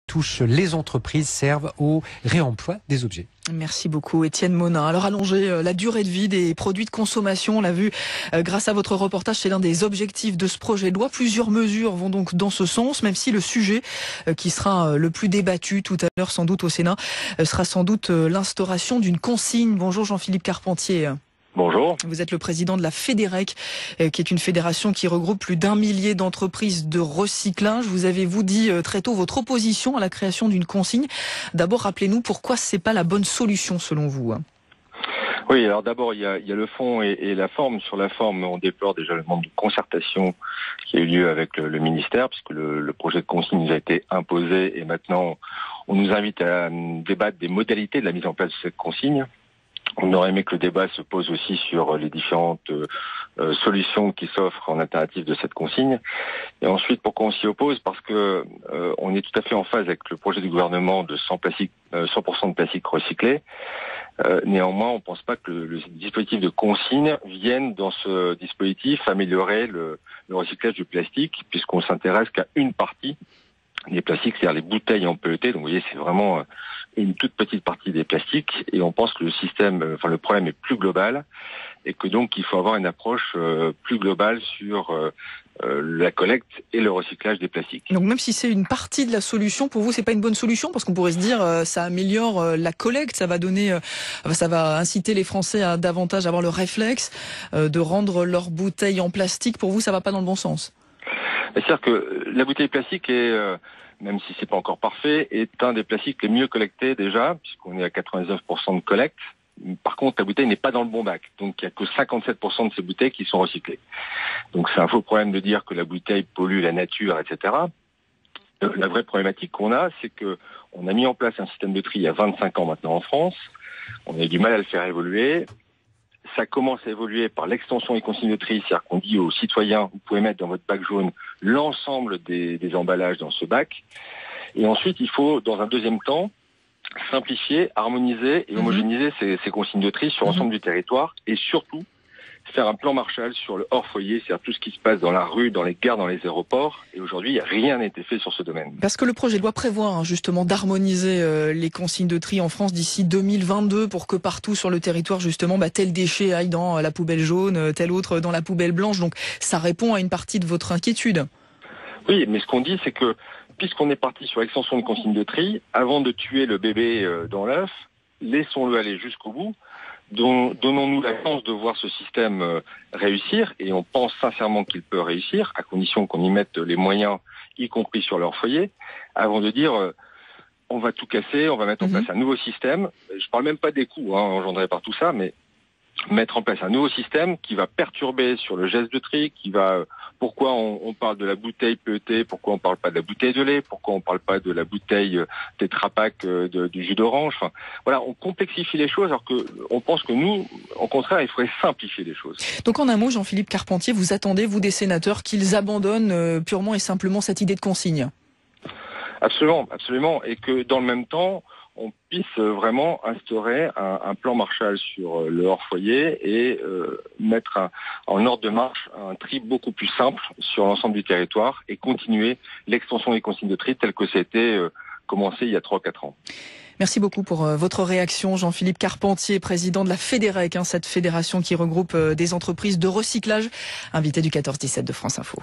touchent les entreprises servent au réemploi des objets. Merci beaucoup Étienne Monin. Alors allonger la durée de vie des produits de consommation, on l'a vu grâce à votre reportage, c'est l'un des objectifs de ce projet de loi. Plusieurs mesures vont donc dans ce sens, même si le sujet qui sera le plus débattu tout à l'heure sans doute au Sénat sera sans doute l'instauration d'une consigne. Bonjour Jean-Philippe Carpentier. Bonjour. Vous êtes le président de la FEDEREC, qui est une fédération qui regroupe plus d'1 millier d'entreprises de recyclage. Vous avez dit très tôt votre opposition à la création d'une consigne. D'abord, rappelez-nous pourquoi c'est pas la bonne solution selon vous. Oui, alors d'abord, il y a le fond et la forme. Sur la forme, on déplore déjà le manque de concertation qui a eu lieu avec le ministère, puisque le projet de consigne nous a été imposé et maintenant on nous invite à débattre des modalités de la mise en place de cette consigne. On aurait aimé que le débat se pose aussi sur les différentes solutions qui s'offrent en alternative de cette consigne. Et ensuite, pourquoi on s'y oppose? Parce que on est tout à fait en phase avec le projet du gouvernement de 100% de plastique recyclé. Néanmoins, on ne pense pas que le dispositif de consigne vienne dans ce dispositif améliorer le recyclage du plastique, puisqu'on s'intéresse qu'à une partie des plastiques, c'est-à-dire les bouteilles en PET. Donc vous voyez, c'est vraiment une toute petite partie des plastiques et on pense que le problème est plus global et que donc il faut avoir une approche plus globale sur la collecte et le recyclage des plastiques. Donc même si c'est une partie de la solution, pour vous c'est pas une bonne solution parce qu'on pourrait se dire ça améliore la collecte, ça va inciter les Français à davantage avoir le réflexe de rendre leurs bouteilles en plastique. Pour vous ça va pas dans le bon sens? C'est-à-dire que la bouteille plastique est, même si c'est pas encore parfait, est un des plastiques les mieux collectés déjà, puisqu'on est à 99% de collecte. Par contre, la bouteille n'est pas dans le bon bac. Donc, il n'y a que 57% de ces bouteilles qui sont recyclées. Donc, c'est un faux problème de dire que la bouteille pollue la nature, etc. La vraie problématique qu'on a, c'est que on a mis en place un système de tri il y a 25 ans maintenant en France. On a eu du mal à le faire évoluer. Ça commence à évoluer par l'extension des consignes de tri, c'est-à-dire qu'on dit aux citoyens, vous pouvez mettre dans votre bac jaune l'ensemble des emballages dans ce bac. Et ensuite, il faut, dans un deuxième temps, simplifier, harmoniser et homogénéiser ces consignes de tri sur l'ensemble du territoire et surtout faire un plan Marshall sur le hors-foyer, c'est-à-dire tout ce qui se passe dans la rue, dans les gares, dans les aéroports. Et aujourd'hui, rien n'a été fait sur ce domaine. Parce que le projet de loi prévoit justement d'harmoniser les consignes de tri en France d'ici 2022 pour que partout sur le territoire, justement, tel déchet aille dans la poubelle jaune, tel autre dans la poubelle blanche. Donc ça répond à une partie de votre inquiétude. Oui, mais ce qu'on dit, c'est que puisqu'on est parti sur l'extension de consignes de tri, avant de tuer le bébé dans l'œuf, laissons-le aller jusqu'au bout. Donnons-nous la chance de voir ce système réussir, et on pense sincèrement qu'il peut réussir, à condition qu'on y mette les moyens, y compris sur leur foyer, avant de dire on va tout casser, on va mettre en place un nouveau système. Je parle même pas des coûts engendrés par tout ça, mais mettre en place un nouveau système qui va perturber sur le geste de tri, qui va... Pourquoi on parle de la bouteille PET, pourquoi on parle pas de la bouteille de lait, pourquoi on parle pas de la bouteille Tetra Pak du jus d'orange. Enfin, voilà, on complexifie les choses alors que on pense que nous, au contraire, il faudrait simplifier les choses. Donc en un mot, Jean-Philippe Carpentier, vous attendez, vous des sénateurs, qu'ils abandonnent purement et simplement cette idée de consigne? Absolument, absolument, et que dans le même temps, on puisse vraiment instaurer un plan Marshall sur le hors-foyer et mettre en ordre de marche un tri beaucoup plus simple sur l'ensemble du territoire et continuer l'extension des consignes de tri telles que c'était commencé il y a 3-4 ans. Merci beaucoup pour votre réaction, Jean-Philippe Carpentier, président de la FEDEREC, cette fédération qui regroupe des entreprises de recyclage, invité du 14-17 de France Info.